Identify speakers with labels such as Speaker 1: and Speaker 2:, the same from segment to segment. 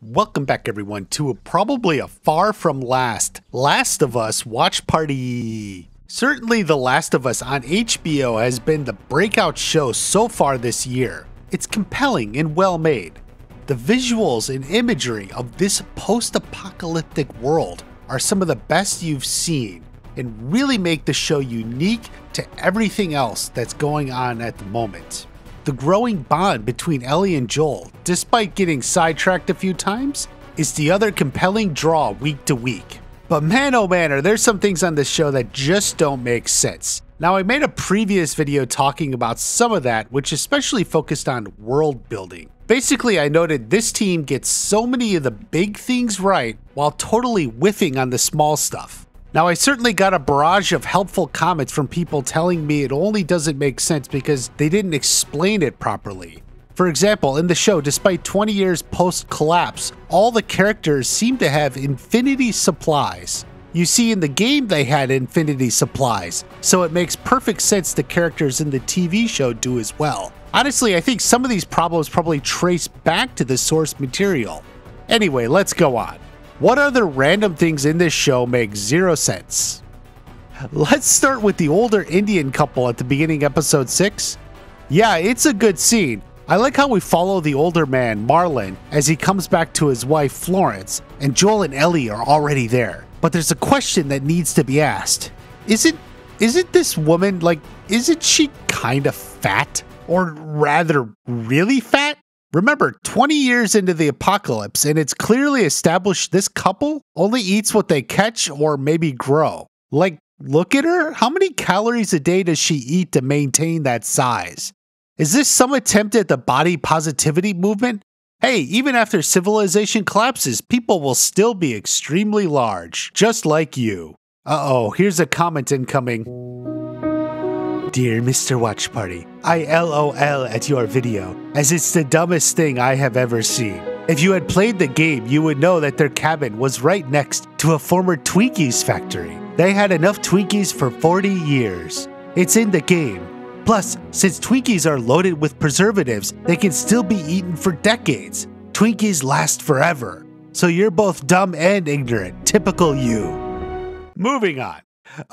Speaker 1: Welcome back everyone to probably a far from Last of Us watch party. Certainly The Last of Us on HBO has been the breakout show so far this year. It's compelling and well made. The visuals and imagery of this post-apocalyptic world are some of the best you've seen and really make the show unique to everything else that's going on at the moment. The growing bond between Ellie and Joel, despite getting sidetracked a few times, is the other compelling draw week to week. But man oh man, are there some things on this show that just don't make sense. Now, I made a previous video talking about some of that, which especially focused on world building. Basically, I noted this team gets so many of the big things right while totally whiffing on the small stuff. Now, I certainly got a barrage of helpful comments from people telling me it only doesn't make sense because they didn't explain it properly. For example, in the show, despite 20 years post-collapse, all the characters seem to have infinity supplies. You see, in the game they had infinity supplies, so it makes perfect sense the characters in the TV show do as well. Honestly, I think some of these problems probably trace back to the source material. Anyway, let's go on. What other random things in this show make zero sense? Let's start with the older Indian couple at the beginning episode 6. Yeah, it's a good scene. I like how we follow the older man, Marlon, as he comes back to his wife, Florence, and Joel and Ellie are already there. But there's a question that needs to be asked. Isn't this woman, isn't she kinda fat? Or rather, really fat? Remember, 20 years into the apocalypse, and it's clearly established this couple only eats what they catch or maybe grow. Look at her. How many calories a day does she eat to maintain that size? Is this some attempt at the body positivity movement? Hey, even after civilization collapses, people will still be extremely large, just like you. Uh-oh, here's a comment incoming. Dear Mr. Watch Party, I LOL at your video, as it's the dumbest thing I have ever seen. If you had played the game, you would know that their cabin was right next to a former Twinkies factory. They had enough Twinkies for 40 years. It's in the game. Plus, since Twinkies are loaded with preservatives, they can still be eaten for decades. Twinkies last forever. So you're both dumb and ignorant, typical you. Moving on.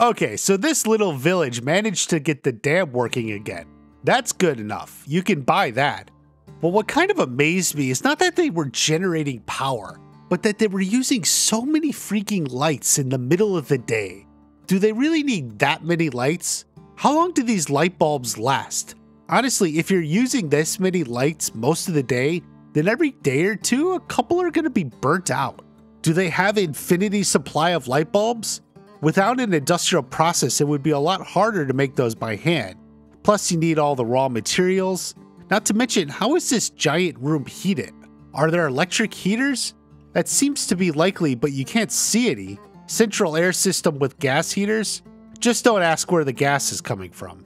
Speaker 1: Okay, so this little village managed to get the dam working again. That's good enough. You can buy that. But what kind of amazed me is not that they were generating power, but that they were using so many freaking lights in the middle of the day. Do they really need that many lights? How long do these light bulbs last? Honestly, if you're using this many lights most of the day, then every day or two, a couple are going to be burnt out. Do they have infinity supply of light bulbs? Without an industrial process, it would be a lot harder to make those by hand. Plus, you need all the raw materials. Not to mention, how is this giant room heated? Are there electric heaters? That seems to be likely, but you can't see any. Central air system with gas heaters? Just don't ask where the gas is coming from.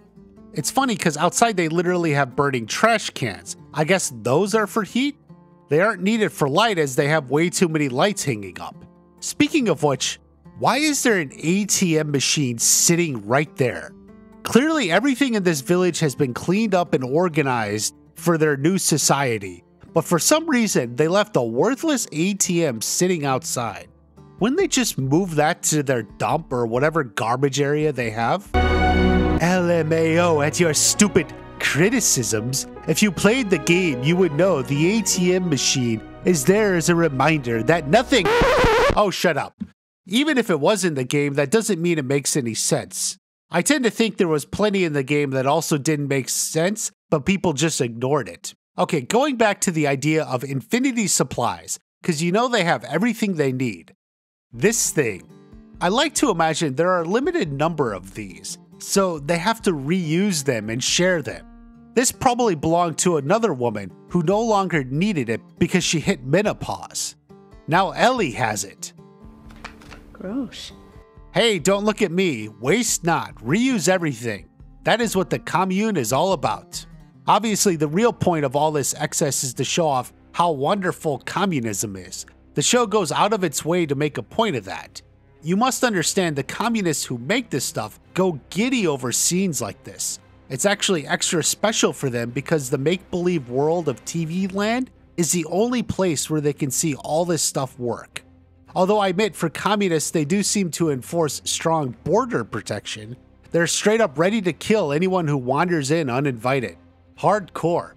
Speaker 1: It's funny because outside they literally have burning trash cans. I guess those are for heat? They aren't needed for light as they have way too many lights hanging up. Speaking of which, why is there an ATM machine sitting right there? Clearly everything in this village has been cleaned up and organized for their new society, but for some reason they left a worthless ATM sitting outside. Wouldn't they just move that to their dump or whatever garbage area they have? LMAO at your stupid criticisms. If you played the game, you would know the ATM machine is there as a reminder that nothing— Oh, shut up. Even if it was in the game, that doesn't mean it makes any sense. I tend to think there was plenty in the game that also didn't make sense, but people just ignored it. Okay, going back to the idea of infinity supplies, because you know they have everything they need. This thing. I like to imagine there are a limited number of these, so they have to reuse them and share them. This probably belonged to another woman who no longer needed it because she hit menopause. Now Ellie has it.
Speaker 2: Gross.
Speaker 1: Hey, don't look at me. Waste not. Reuse everything. That is what the commune is all about. Obviously, the real point of all this excess is to show off how wonderful communism is. The show goes out of its way to make a point of that. You must understand the communists who make this stuff go giddy over scenes like this. It's actually extra special for them because the make-believe world of TV land is the only place where they can see all this stuff work. Although I admit for communists they do seem to enforce strong border protection, they're straight up ready to kill anyone who wanders in uninvited. Hardcore.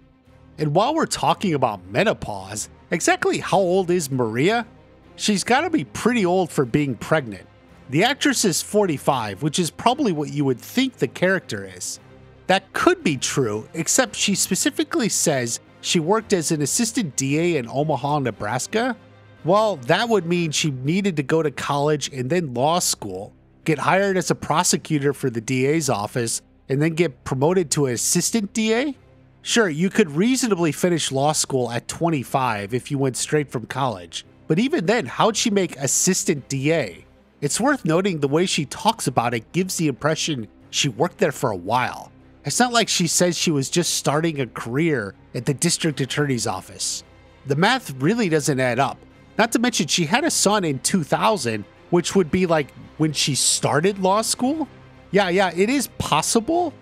Speaker 1: And while we're talking about menopause, exactly how old is Maria? She's gotta be pretty old for being pregnant. The actress is 45, which is probably what you would think the character is. That could be true, except she specifically says she worked as an assistant DA in Omaha, Nebraska. Well, that would mean she needed to go to college and then law school, get hired as a prosecutor for the DA's office, and then get promoted to an assistant DA? Sure, you could reasonably finish law school at 25 if you went straight from college, but even then, how'd she make assistant DA? It's worth noting the way she talks about it gives the impression she worked there for a while. It's not like she says she was just starting a career at the district attorney's office. The math really doesn't add up. Not to mention she had a son in 2000, which would be like when she started law school? Yeah, it is possible.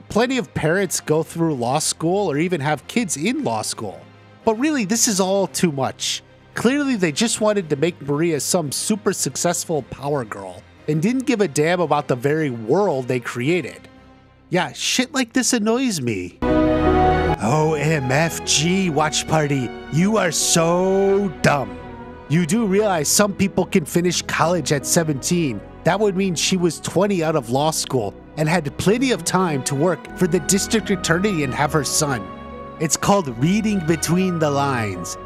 Speaker 1: Plenty of parents go through law school or even have kids in law school. But really, this is all too much. Clearly, they just wanted to make Maria some super successful power girl and didn't give a damn about the very world they created. Yeah, shit like this annoys me. OMFG, Watch Party, you are so dumb. You do realize some people can finish college at 17. That would mean she was 20 out of law school and had plenty of time to work for the district attorney and have her son. It's called reading between the lines.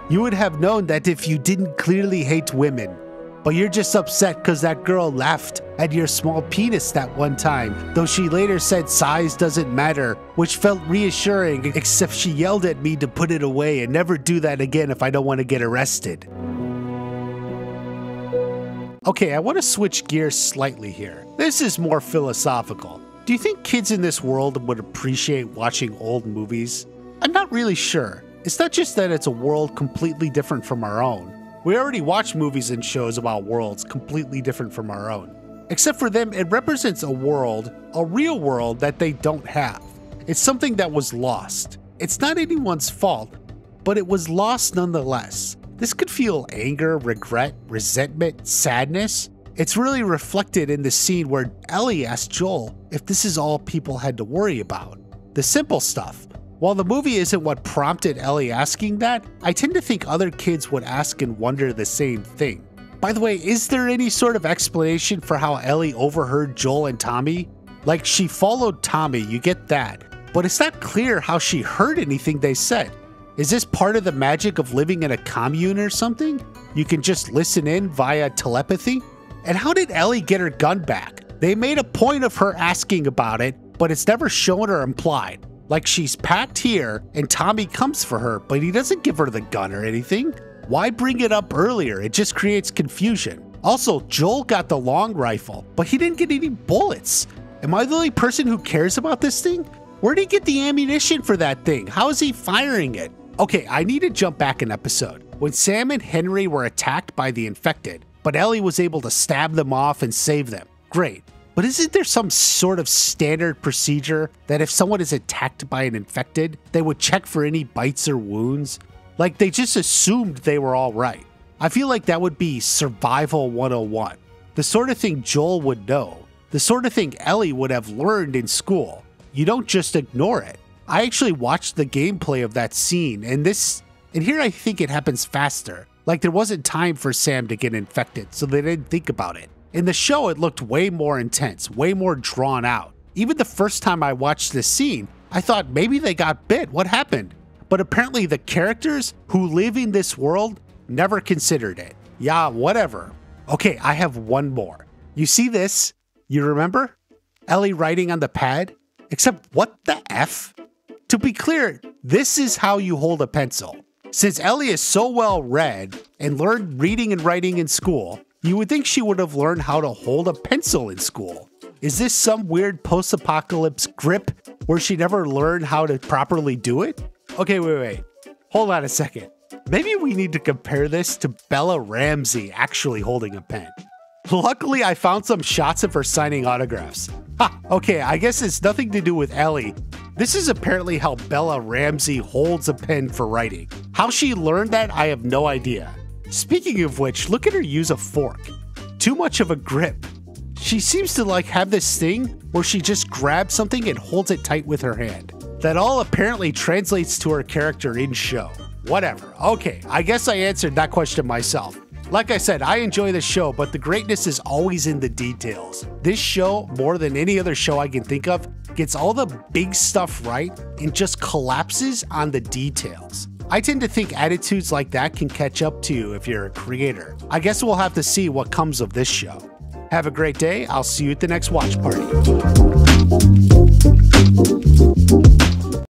Speaker 1: You would have known that if you didn't clearly hate women, but you're just upset because that girl laughed at your small penis that one time, though she later said size doesn't matter, which felt reassuring, except she yelled at me to put it away and never do that again if I don't want to get arrested. Okay, I want to switch gears slightly here. This is more philosophical. Do you think kids in this world would appreciate watching old movies? I'm not really sure. It's not just that it's a world completely different from our own. We already watch movies and shows about worlds completely different from our own. Except for them, it represents a world, a real world that they don't have. It's something that was lost. It's not anyone's fault, but it was lost nonetheless. This could feel anger, regret, resentment, sadness. It's really reflected in the scene where Ellie asks Joel if this is all people had to worry about. The simple stuff. While the movie isn't what prompted Ellie asking that, I tend to think other kids would ask and wonder the same thing. By the way, is there any sort of explanation for how Ellie overheard Joel and Tommy? Like, she followed Tommy, you get that, but it's not clear how she heard anything they said. Is this part of the magic of living in a commune or something? You can just listen in via telepathy? And how did Ellie get her gun back? They made a point of her asking about it, but it's never shown or implied. Like, she's packed here and Tommy comes for her, but he doesn't give her the gun or anything. Why bring it up earlier? It just creates confusion. Also, Joel got the long rifle, but he didn't get any bullets. Am I the only person who cares about this thing? Where did he get the ammunition for that thing? How is he firing it? Okay, I need to jump back an episode. When Sam and Henry were attacked by the infected, but Ellie was able to stab them off and save them. Great. But isn't there some sort of standard procedure that if someone is attacked by an infected, they would check for any bites or wounds? Like, they just assumed they were all right. I feel like that would be survival 101. The sort of thing Joel would know. The sort of thing Ellie would have learned in school. You don't just ignore it. I actually watched the gameplay of that scene, and here I think it happens faster. Like, there wasn't time for Sam to get infected, so they didn't think about it. In the show, it looked way more intense, way more drawn out. Even the first time I watched this scene, I thought maybe they got bit. What happened? But apparently the characters who live in this world never considered it. Yeah, whatever. Okay, I have one more. You see this? You remember? Ellie writing on the pad? Except what the F? To be clear, this is how you hold a pencil. Since Ellie is so well read and learned reading and writing in school, you would think she would have learned how to hold a pencil in school. Is this some weird post-apocalypse grip where she never learned how to properly do it? Okay, wait. Hold on a second. Maybe we need to compare this to Bella Ramsey actually holding a pen. Luckily, I found some shots of her signing autographs. Ha, okay, I guess it's nothing to do with Ellie. This is apparently how Bella Ramsey holds a pen for writing. How she learned that, I have no idea. Speaking of which, look at her use a fork. Too much of a grip. She seems to have this thing where she just grabs something and holds it tight with her hand. That all apparently translates to her character in show. Whatever. Okay, I guess I answered that question myself. Like I said, I enjoy the show, but the greatness is always in the details. This show, more than any other show I can think of, gets all the big stuff right and just collapses on the details. I tend to think attitudes like that can catch up to you if you're a creator. I guess we'll have to see what comes of this show. Have a great day. I'll see you at the next watch party.